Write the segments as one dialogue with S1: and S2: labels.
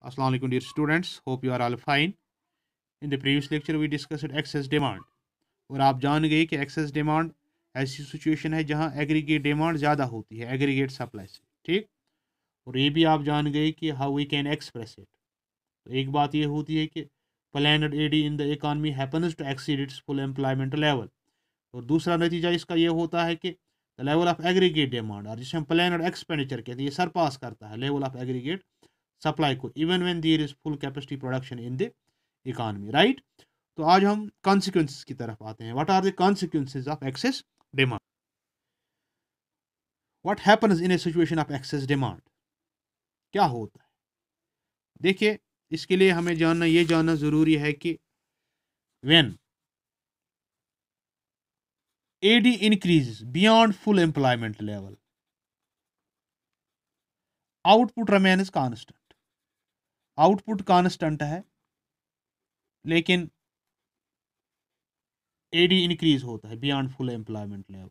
S1: Assalamu alaikum dear students, hope you are all fine. In the previous lecture we discussed excess demand और आप जान गए कि excess demand ऐसी situation है जहां एग्रीगेट डिमांड ज़्यादा होती है एग्रीगेट सप्लाई से, ठीक। और ये भी आप जान गए कि how we can express it. तो एक बात ये होती है कि planned AD in the economy happens to exceed its full employment level, और दूसरा नतीजा इसका ये होता है कि the level of aggregate demand, और जिसे हम प्लानड एक्सपेंडिचर कहते हैं, ये सरपास करता है लेवल ऑफ एग्रीगेट सप्लाई को even when there is full capacity production in the economy, right. तो आज हम कॉन्सिक्वेंसेस की तरफ आते हैं। What are the consequences of excess demand? What happens in a situation of excess demand? क्या होता है? देखिए, इसके लिए हमें जानना जरूरी है कि when AD increase beyond full employment level, output remains constant. Output constant है लेकिन एडी इंक्रीज होता है बियॉन्ड फुल एम्प्लॉयमेंट लेवल।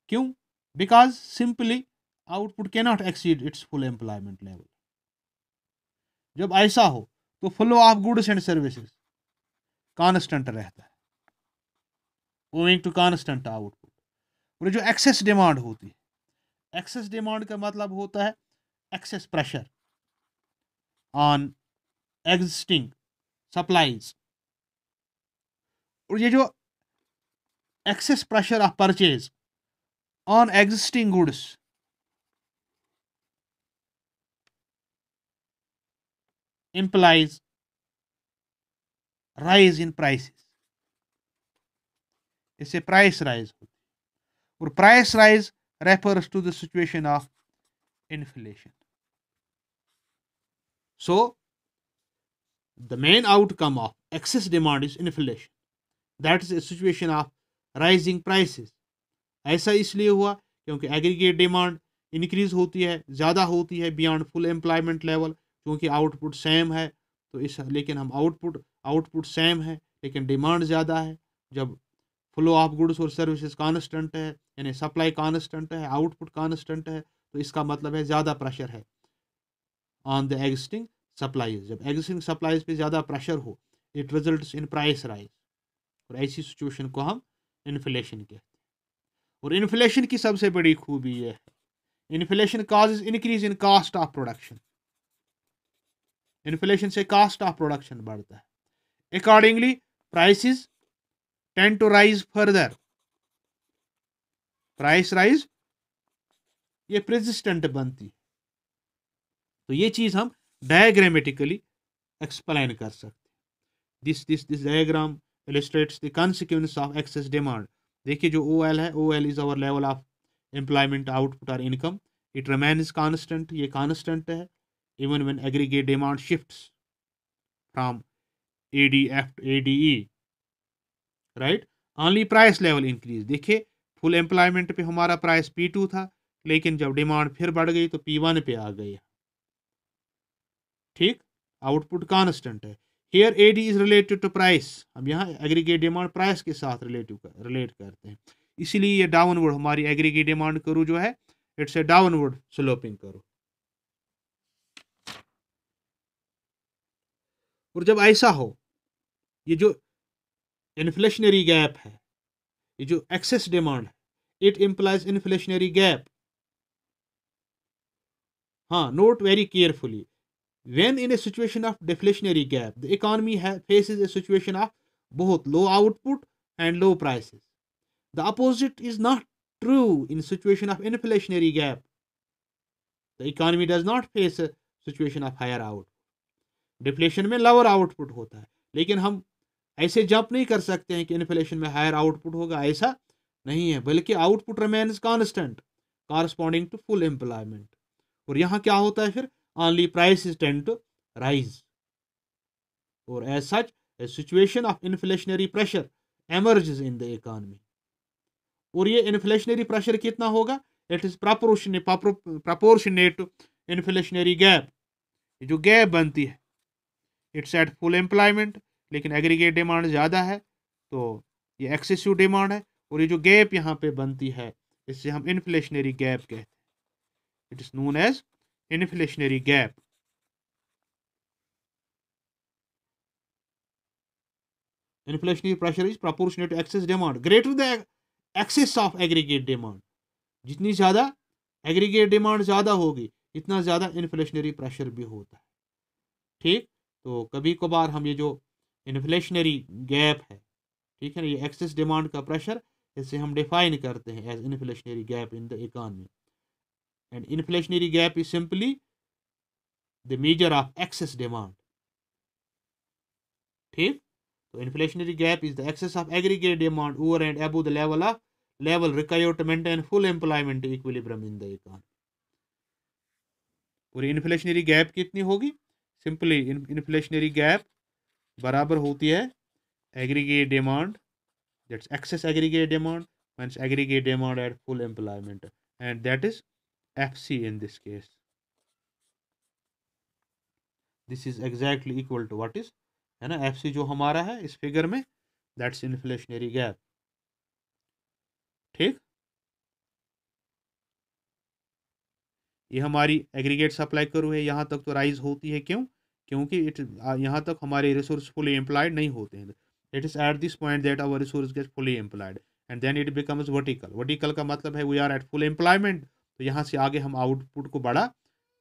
S1: क्यों? Because simply output can not exceed its full employment level. जब ऐसा हो तो flow of goods and services constant रहता है ओइंग टू कांस्टेंट आउटपुट। और जो एक्सेस डिमांड होती है, एक्सेस डिमांड का मतलब होता है excess pressure on existing supplies. और ये जो excess pressure of purchase on existing goods implies rise in prices, इससे प्राइस राइज होती है। और price rise refers to the situation of inflation. So the main outcome of excess demand is inflation, that is a situation of rising prices. ऐसा इसलिए हुआ क्योंकि aggregate demand increase होती है, ज़्यादा होती है बियॉन्ड फुल एम्प्लॉयमेंट लेवल, क्योंकि आउटपुट सेम है। तो इस लेकिन हम आउटपुट सेम है लेकिन डिमांड ज़्यादा है। जब फ्लो ऑफ गुड्स और सर्विसेज कांस्टेंट है, यानी सप्लाई कांस्टेंट है, आउटपुट कांस्टेंट है, तो इसका मतलब है ज़्यादा प्रेशर है ऑन द एग्जिस्टिंग सप्लाईज। जब एग्जिस्टिंग सप्लाईज पे ज़्यादा प्रेशर हो, it results in price rise, और ऐसी सिचुएशन को हम इन्फ्लेशन कहते हैं। और इन्फ्लेशन की सबसे बड़ी खूबी यह है, inflation causes increase in cost of production. Inflation से कॉस्ट ऑफ प्रोडक्शन बढ़ता है। Accordingly prices tend to rise further. Price rise ये प्रेसिस्टेंट बनती है। तो ये चीज हम डायग्रामेटिकली एक्सप्लेन कर सकते हैं। This diagram illustrates the consequence of excess demand. देखिए जो OL है, OL is our level of employment output or income. It remains constant, ये constant है even when aggregate demand shifts from ADF to ADE, right? Only price level increase. देखिए full employment पे हमारा price P2 था, लेकिन जब demand फिर बढ़ गई तो P1 पे आ गई, ठीक। आउटपुट कांस्टेंट है। Here AD is related to price. अब यहाँ एग्रीगेट डिमांड प्राइस के साथ रिलेट करते हैं, इसीलिए ये डाउनवर्ड हमारी एग्रीगेट डिमांड करो जो है, इट्स ए डाउनवर्ड स्लोपिंग करो। और जब ऐसा हो, ये जो इन्फ्लेशनरी गैप है, ये जो एक्सेस डिमांड है, इट इम्प्लाइज इन्फ्लेशनरी गैप। हाँ, note very carefully, when in a situation of deflationary gap, the economy faces a situation of both low output and low prices. The opposite is not true in situation of inflationary gap. The economy does not face a situation of higher output. Deflation में lower output होता है, लेकिन हम ऐसे jump नहीं कर सकते हैं कि इन्फ्लेशन में हायर आउटपुट होगा, ऐसा नहीं है, बल्कि output remains constant corresponding to full employment. और यहाँ क्या होता है फिर? only prices tend to rise, or as such a situation of inflationary pressure emerges in the economy. और ये inflationary pressure कितना होगा? It is proportionate to inflationary gap. ये जो गैप बनती है, इट्स एट फुल एम्प्लॉयमेंट, लेकिन एग्रीगेट डिमांड ज़्यादा है तो ये एक्सेसिव डिमांड है। और ये जो गैप यहाँ पे बनती है, इससे हम इन्फ्लेशनरी गैप कहते हैं। It is known as inflationary gap. inflationary pressure is proportionate to excess demand. Greater the excess of aggregate demand, जितनी ज़्यादा एग्रीगेट डिमांड ज़्यादा होगी इतना ज़्यादा इन्फ्लेशनरी प्रेशर भी होता है। ठीक, तो कभी कभार हम ये जो इन्फ्लेशनरी गैप है, ठीक है ना, ये एक्सेस डिमांड का प्रेशर, इसे हम डिफाइन करते हैं as inflationary gap in the economy. And inflationary gap is simply the measure of excess demand. ठीक, तो inflationary gap is the excess of aggregate demand over and above the level required to maintain full employment equilibrium in the economy. पूरी inflationary gap कितनी होगी? Simply inflationary gap बराबर होती है aggregate demand, that's excess aggregate demand minus aggregate demand at full employment, and that is FC in this case. This is exactly equal to what is, है ना, FC जो हमारा है इस फिगर में, दैट्स इन्फ्लेशनरी गैप। ठीक, ये हमारी एग्रीगेट सप्लाई कर्व है, यहाँ तक तो राइज होती है, क्यों? क्योंकि यहाँ तक हमारे रिसोर्स फुली एम्प्लॉयड नहीं होते हैं। It is at this point that our resource get fully employed and then it becomes vertical. Vertical का मतलब है we are at full employment, तो यहाँ से आगे हम आउटपुट को बढ़ा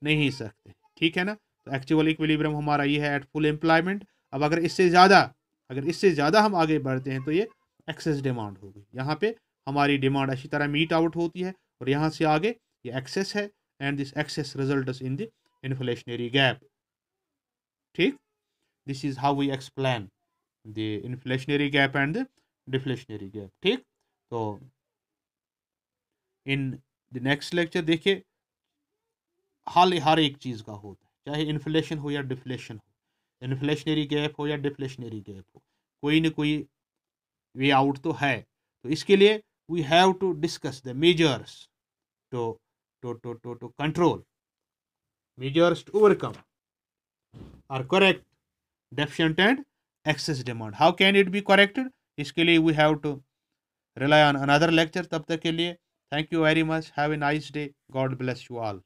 S1: नहीं सकते। ठीक है ना, तो एक्चुअल इक्विलिब्रियम हमारा ये है एट फुल एम्प्लॉयमेंट। अब अगर इससे ज़्यादा हम आगे बढ़ते हैं तो ये एक्सेस डिमांड होगी। यहाँ पे हमारी डिमांड अच्छी तरह मीट आउट होती है और यहाँ से आगे ये एक्सेस है, and this excess results in the inflationary gap. ठीक, this is how we explain the inflationary gap and the deflationary gap. ठीक, तो in the next lecture देखिए हर एक चीज़ का होता है, चाहे इन्फ्लेशन हो या डिफ्लेशन हो, इन्फ्लेशनरी गैप हो या डिफ्लेशनरी गैप हो, कोई ना कोई वे आउट तो है। तो इसके लिए we have to discuss the measures to control, measures to overcome or correct deficient and excess demand. How can it be corrected? इसके लिए we have to rely on another lecture. तब तक के लिए thank you very much. Have a nice day. God bless you all.